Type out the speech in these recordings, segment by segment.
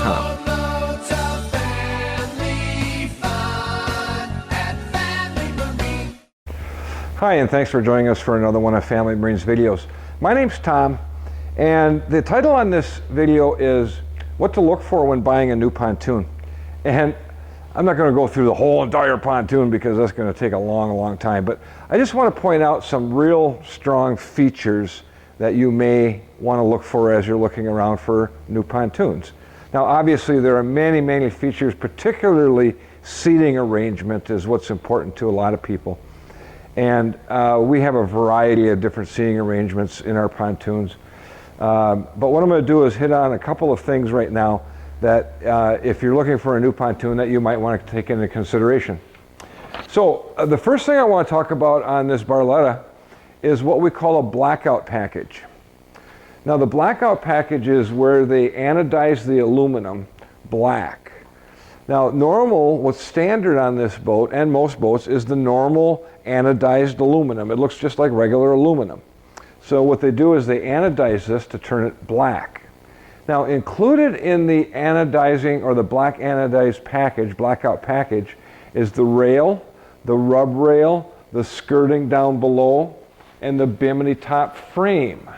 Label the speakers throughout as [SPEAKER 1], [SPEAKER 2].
[SPEAKER 1] www.familybreeze.com. Hi, and thanks for joining us for another one of Family Marines videos. My name's Tom, and the title on this video is what to look for when buying a new pontoon. And I'm not going to go through the whole entire pontoon because that's going to take a long time, but I just want to point out some real strong features that you may want to look for as you're looking around for new pontoons. Now obviously there are many features, particularly seating arrangement is what's important to a lot of people. And we have a variety of different seating arrangements in our pontoons. But what I'm going to do is hit on a couple of things right now that if you're looking for a new pontoon that you might want to take into consideration. So the first thing I want to talk about on this Barletta is what we call a blackout package. Now the blackout package is where they anodize the aluminum black. Now what's standard on this boat and most boats is the normal anodized aluminum. It looks just like regular aluminum. So what they do is they anodize this to turn it black. Now included in the anodizing or the black anodized package, blackout package, is the rail, the rub rail, the skirting down below, and the bimini top frame.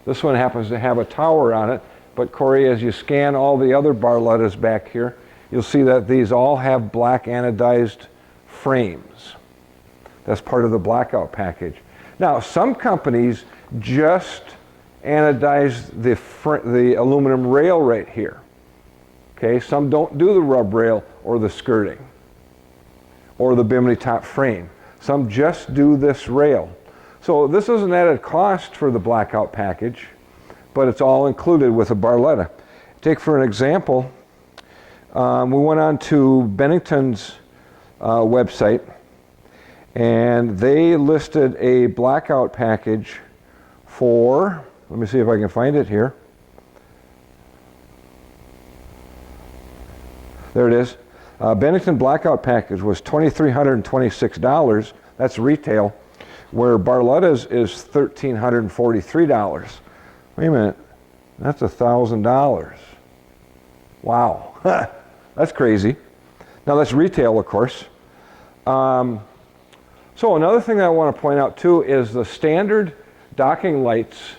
[SPEAKER 1] This one happens to have a tower on it, but Corey, as you scan all the other Barlettas back here, you'll see that these all have black anodized frames. That's part of the blackout package. Now, some companies just anodize the aluminum rail right here. Okay, some don't do the rub rail or the skirting or the bimini top frame. Some just do this rail. So this is an added cost for the blackout package, but it's all included with a Barletta. Take for an example, we went on to Bennington's website, and they listed a blackout package for, let me see if I can find it here. There it is. Bennington blackout package was $2,326. That's retail, where Barletta's is $1,343. Wait a minute, that's $1,000. Wow, that's crazy. Now that's retail, of course. So another thing that I want to point out too is the standard docking lights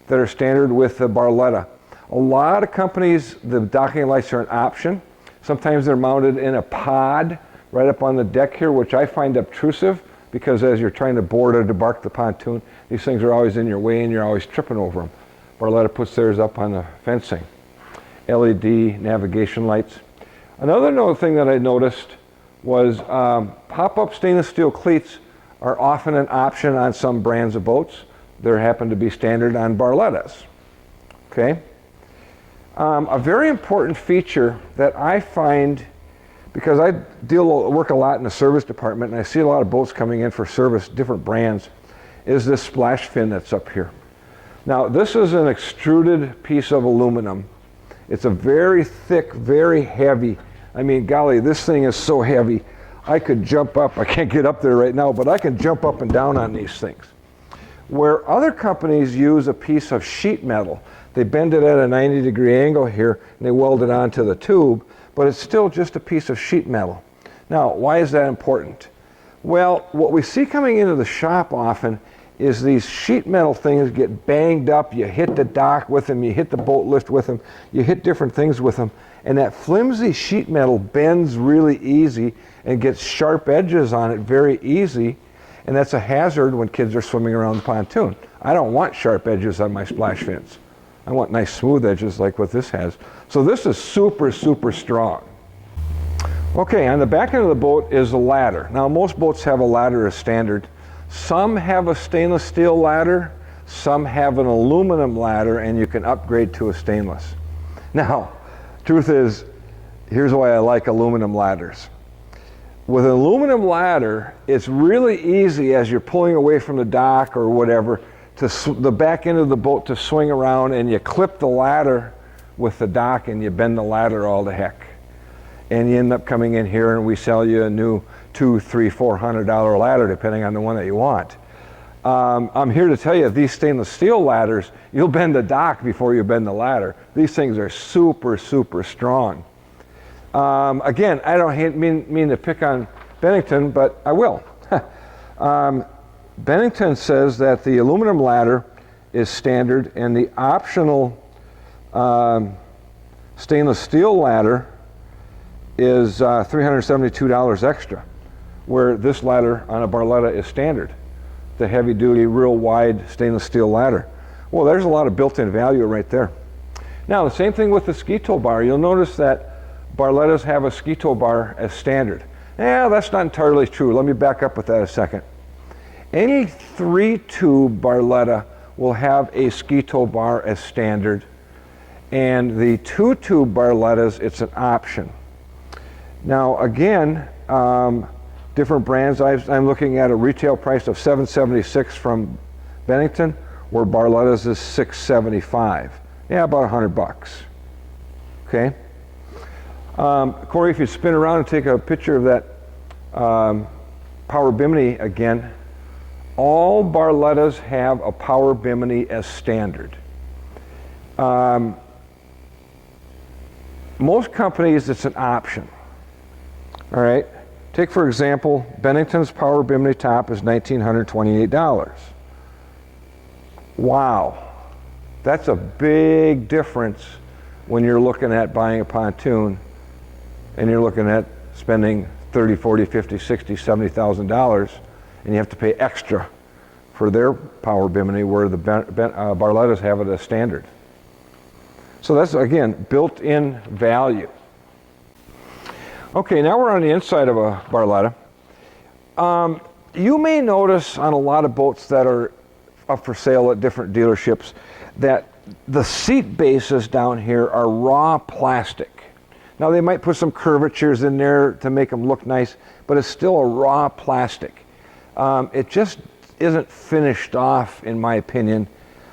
[SPEAKER 1] that are standard with the Barletta. A lot of companies, the docking lights are an option. Sometimes they're mounted in a pod right up on the deck here, which I find obtrusive because as you're trying to board or debark the pontoon, these things are always in your way and you're always tripping over them. Barletta puts theirs up on the fencing. LED navigation lights. Another thing that I noticed was pop-up stainless steel cleats are often an option on some brands of boats. They happen to be standard on Barlettas. Okay. A very important feature that I find, because I work a lot in the service department and I see a lot of boats coming in for service, different brands, is this splash fin that's up here. Now this is an extruded piece of aluminum. It's a very thick, very heavy. I mean, golly, this thing is so heavy. I could jump up. I can't get up there right now, but I can jump up and down on these things. Where other companies use a piece of sheet metal, they bend it at a 90-degree angle here and they weld it onto the tube, but it's still just a piece of sheet metal. Now, why is that important? Well, what we see coming into the shop often is these sheet metal things get banged up. You hit the dock with them, you hit the boat lift with them, you hit different things with them, and that flimsy sheet metal bends really easy and gets sharp edges on it very easy, and that's a hazard when kids are swimming around the pontoon. I don't want sharp edges on my splash fins. I want nice smooth edges like what this has. So this is super strong. Okay, on the back end of the boat is a ladder. Now most boats have a ladder as standard. Some have a stainless steel ladder, some have an aluminum ladder, and you can upgrade to a stainless. Now, truth is, here's why I like aluminum ladders. With an aluminum ladder, it's really easy as you're pulling away from the dock or whatever, to the back end of the boat to swing around, and you clip the ladder with the dock and you bend the ladder all to heck. And you end up coming in here and we sell you a new $200, $300, $400 ladder depending on the one that you want. I'm here to tell you, these stainless steel ladders, you'll bend the dock before you bend the ladder. These things are super, super strong. Again, I don't mean to pick on Bennington, but I will. Bennington says that the aluminum ladder is standard, and the optional stainless steel ladder is $372 extra, where this ladder on a Barletta is standard, the heavy-duty, real wide stainless steel ladder. Well, there's a lot of built-in value right there. Now, the same thing with the ski tow bar. You'll notice that Barlettas have a ski tow bar as standard. Yeah, that's not entirely true. Let me back up with that a second. Any 3-tube Barletta will have a ski tow bar as standard, and the 2-tube Barlettas, it's an option. Now, again, different brands. I'm looking at a retail price of $776 from Bennington, where Barletta's is $675. Yeah, about $100. Okay. Corey, if you spin around and take a picture of that power bimini again, all Barlettas have a power bimini as standard. Most companies, it's an option. All right. Take, for example, Bennington's power bimini top is $1,928. Wow. That's a big difference when you're looking at buying a pontoon and you're looking at spending $30, $40, $50, $60, $70,000, and you have to pay extra for their power bimini, where the Barlettas have it as standard. So that's, again, built-in value. Okay, now we're on the inside of a Barletta. You may notice on a lot of boats that are up for sale at different dealerships that the seat bases down here are raw plastic. Now, they might put some curvatures in there to make them look nice, but it's still a raw plastic. It just isn't finished off, in my opinion,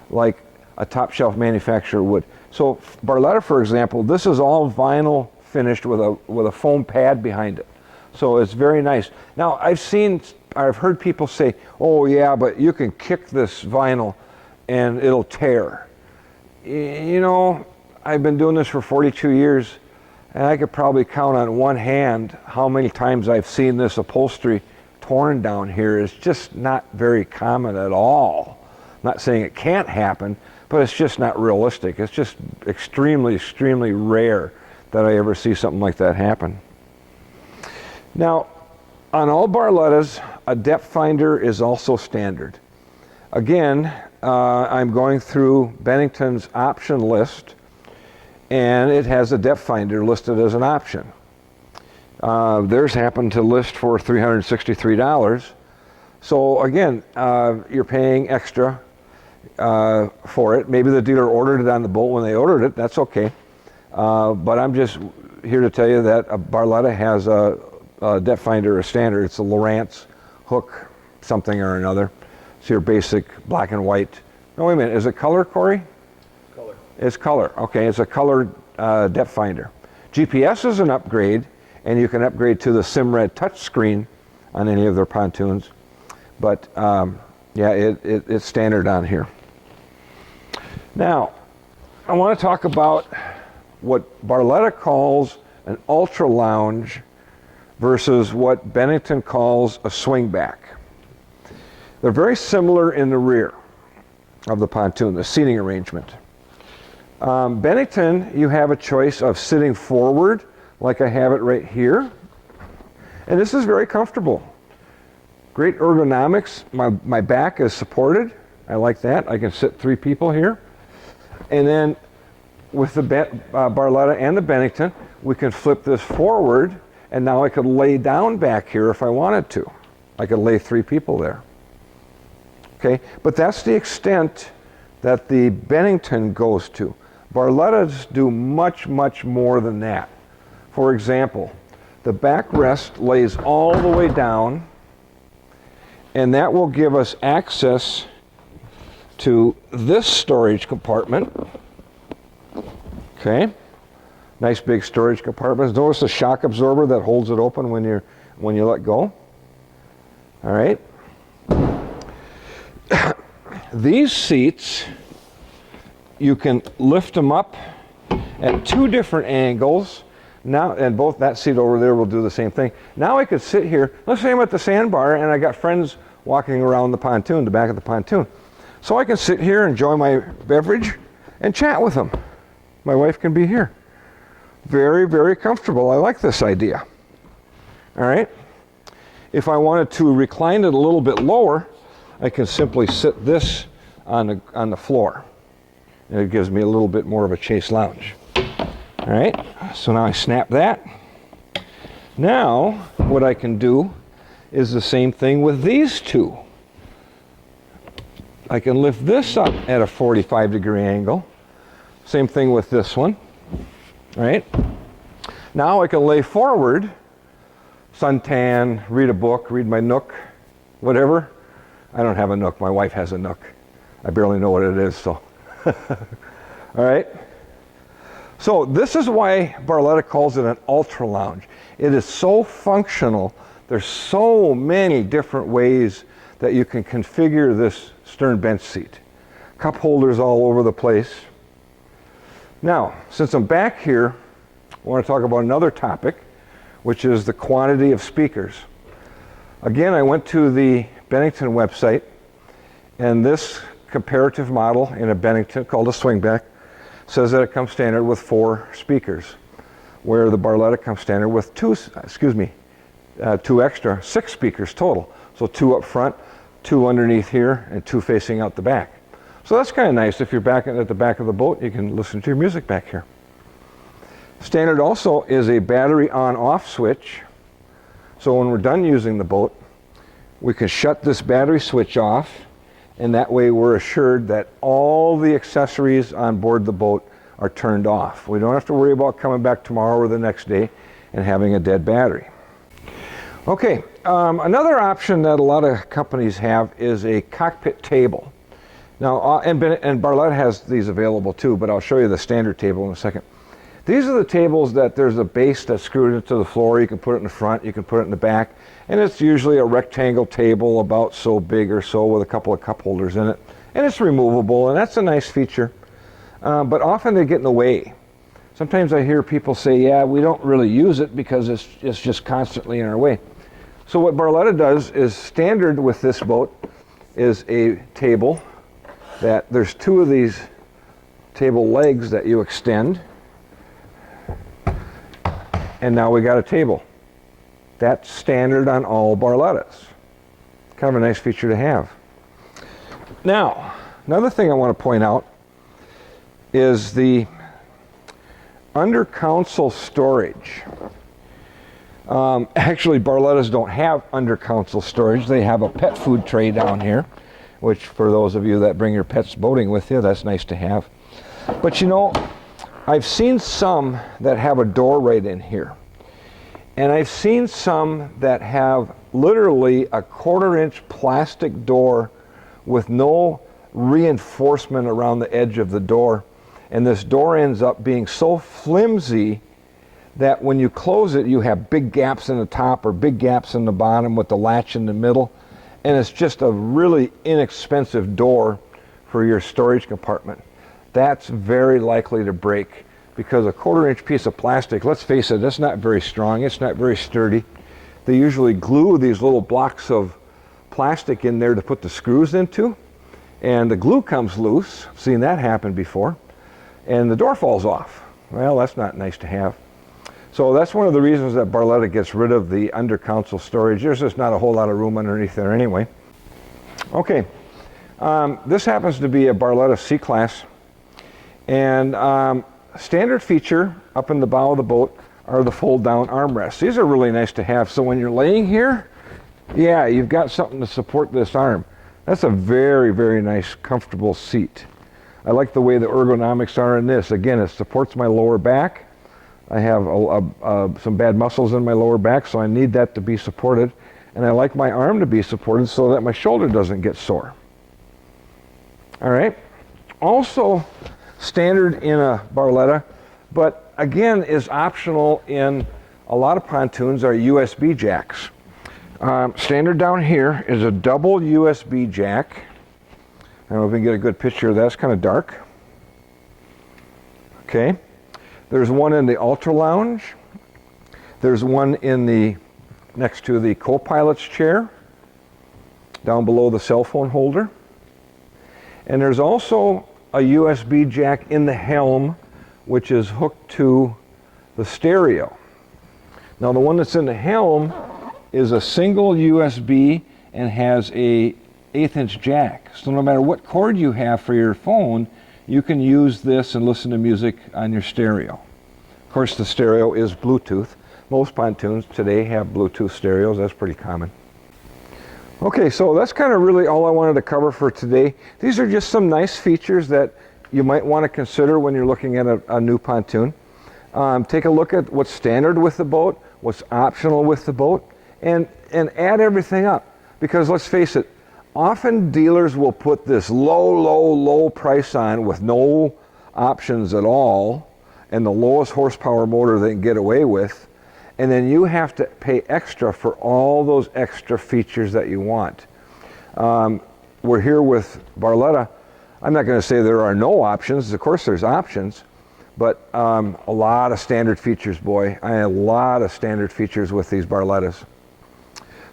[SPEAKER 1] like a top shelf manufacturer would. So Barletta, for example, this is all vinyl finished with a foam pad behind it. So it's very nice. Now, I've heard people say, oh yeah, but you can kick this vinyl and it'll tear. You know, I've been doing this for 42 years, and I could probably count on one hand how many times I've seen this upholstery torn down here. It's just not very common at all. I'm not saying it can't happen, but it's just not realistic. It's just extremely, extremely rare that I ever see something like that happen. Now, on all Barlettas, a depth finder is also standard. Again, I'm going through Bennington's option list, and it has a depth finder listed as an option. Theirs happened to list for $363. So again, you're paying extra for it. Maybe the dealer ordered it on the boat when they ordered it. That's okay. But I'm just here to tell you that a Barletta has a depth finder, a standard. It's a Lowrance hook, something or another. It's your basic black and white. No, wait a minute. Is it color, Corey?
[SPEAKER 2] Color.
[SPEAKER 1] It's color. Okay, it's a colored depth finder. GPS is an upgrade, and you can upgrade to the Simred touchscreen on any of their pontoons. But yeah, it's standard on here. Now, I want to talk about what Barletta calls an ultra lounge versus what Bennington calls a swingback. They're very similar in the rear of the pontoon, the seating arrangement. Bennington, you have a choice of sitting forward, like I have it right here. And this is very comfortable. Great ergonomics. My back is supported. I like that. I can sit 3 people here. And then with the Barletta and the Bennington, we can flip this forward, and now I could lay down back here if I wanted to. I could lay 3 people there. Okay, but that's the extent that the Bennington goes to. Barlettas do much, much more than that. For example, the backrest lays all the way down, and that will give us access to this storage compartment. Okay, nice big storage compartment. Notice the shock absorber that holds it open when you let go. All right. these seats, you can lift them up at 2 different angles. Now, and both that seat over there will do the same thing. Now I could sit here, let's say I'm at the sandbar and I got friends walking around the pontoon, the back of the pontoon. So I can sit here, enjoy my beverage, and chat with them. My wife can be here. Very, very comfortable. I like this idea. All right. If I wanted to recline it a little bit lower, I can simply sit this on the floor. And it gives me a little bit more of a chase lounge. All right, so now I snap that. Now, what I can do is the same thing with these two. I can lift this up at a 45-degree angle. Same thing with this one. All right. Now I can lay forward, suntan, read a book, read my Nook, whatever. I don't have a Nook. My wife has a Nook. I barely know what it is, so. All right. So this is why Barletta calls it an ultra lounge. It is so functional. There's so many different ways that you can configure this stern bench seat. Cup holders all over the place. Now, since I'm back here, I want to talk about another topic, which is the quantity of speakers. Again, I went to the Bennington website, and this comparative model in a Bennington called a swingback says that it comes standard with 4 speakers, where the Barletta comes standard with 2 extra, 6 speakers total. So 2 up front, 2 underneath here, and 2 facing out the back. So that's kind of nice. If you're back at the back of the boat, you can listen to your music back here. Standard also is a battery on-off switch. So when we're done using the boat, we can shut this battery switch off, and that way we're assured that all the accessories on board the boat are turned off. We don't have to worry about coming back tomorrow or the next day and having a dead battery. Okay, another option that a lot of companies have is a cockpit table. Now, and Barletta has these available too, but I'll show you the standard table in a second. These are the tables that there's a base that's screwed into the floor. You can put it in the front, you can put it in the back, and it's usually a rectangle table about so big or so with a couple of cup holders in it. And it's removable, and that's a nice feature. But often they get in the way. Sometimes I hear people say, yeah, we don't really use it because it's just constantly in our way. So what Barletta does is standard with this boat is a table that there's 2 of these table legs that you extend. And now we got a table. That's standard on all Barlettas. Kind of a nice feature to have. Now, another thing I want to point out is the under console storage. Actually, Barlettas don't have under console storage. They have a pet food tray down here, which for those of you that bring your pets boating with you, that's nice to have. But you know, I've seen some that have a door right in here. And I've seen some that have literally a 1/4-inch plastic door with no reinforcement around the edge of the door. And this door ends up being so flimsy that when you close it, you have big gaps in the top or big gaps in the bottom with the latch in the middle. And it's just a really inexpensive door for your storage compartment. That's very likely to break because a 1/4-inch piece of plastic, let's face it, it's not very strong, it's not very sturdy. They usually glue these little blocks of plastic in there to put the screws into, and the glue comes loose. I've seen that happen before, and the door falls off. Well, that's not nice to have. So that's one of the reasons that Barletta gets rid of the under console storage. There's just not a whole lot of room underneath there anyway. Okay, this happens to be a Barletta C-Class, and standard feature up in the bow of the boat are the fold-down armrests. These are really nice to have, so when you're laying here, yeah, you've got something to support this arm. That's a very, very nice, comfortable seat. I like the way the ergonomics are in this. Again, it supports my lower back. I have some bad muscles in my lower back, so I need that to be supported. And I like my arm to be supported so that my shoulder doesn't get sore. All right. Also standard in a Barletta, but again is optional in a lot of pontoons, are USB jacks. Standard down here is a double USB jack I don't know if we can get a good picture of that. It's kind of dark. Okay. There's one in the Ultra Lounge. There's one in the next to the co-pilot's chair, down below the cell phone holder. And there's also a USB jack in the helm, which is hooked to the stereo. Now the one that's in the helm is a single USB and has a 1/8" jack. So no matter what cord you have for your phone, you can use this and listen to music on your stereo. Of course, the stereo is Bluetooth. Most pontoons today have Bluetooth stereos. That's pretty common. Okay, so that's kind of really all I wanted to cover for today. These are just some nice features that you might want to consider when you're looking at a new pontoon. Take a look at what's standard with the boat, what's optional with the boat, and add everything up. Because let's face it, often dealers will put this low price on with no options at all, and the lowest horsepower motor they can get away with, and then you have to pay extra for all those extra features that you want. We're here with Barletta. I'm not going to say there are no options. Of course there's options, but a lot of standard features, boy. A lot of standard features with these Barlettas.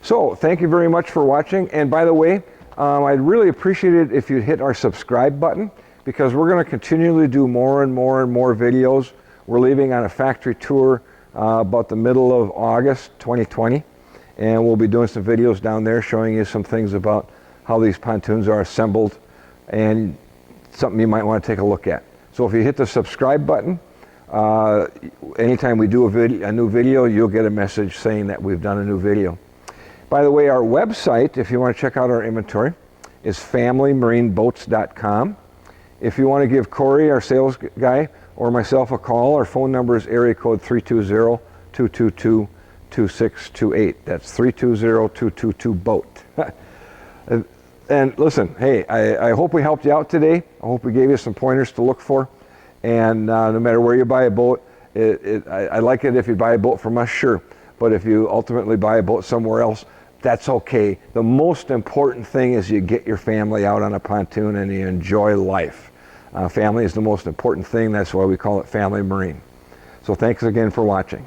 [SPEAKER 1] So thank you very much for watching. And by the way, I'd really appreciate it if you'd hit our subscribe button, because we're going to continually do more and more videos. We're leaving on a factory tour about the middle of August 2020, and we'll be doing some videos down there showing you some things about how these pontoons are assembled and something you might want to take a look at. So if you hit the subscribe button, anytime we do a new video, you'll get a message saying that we've done a new video. By the way, our website, if you want to check out our inventory, is familymarineboats.com. If you want to give Corey, our sales guy, or myself a call, our phone number is area code 320-222-2628. That's 320-222-BOAT. And listen, hey, I hope we helped you out today. I hope we gave you some pointers to look for. And no matter where you buy a boat, I like it if you buy a boat from us, sure. But if you ultimately buy a boat somewhere else, that's okay. The most important thing is you get your family out on a pontoon and you enjoy life. Family is the most important thing. That's why we call it Family Marine. So thanks again for watching.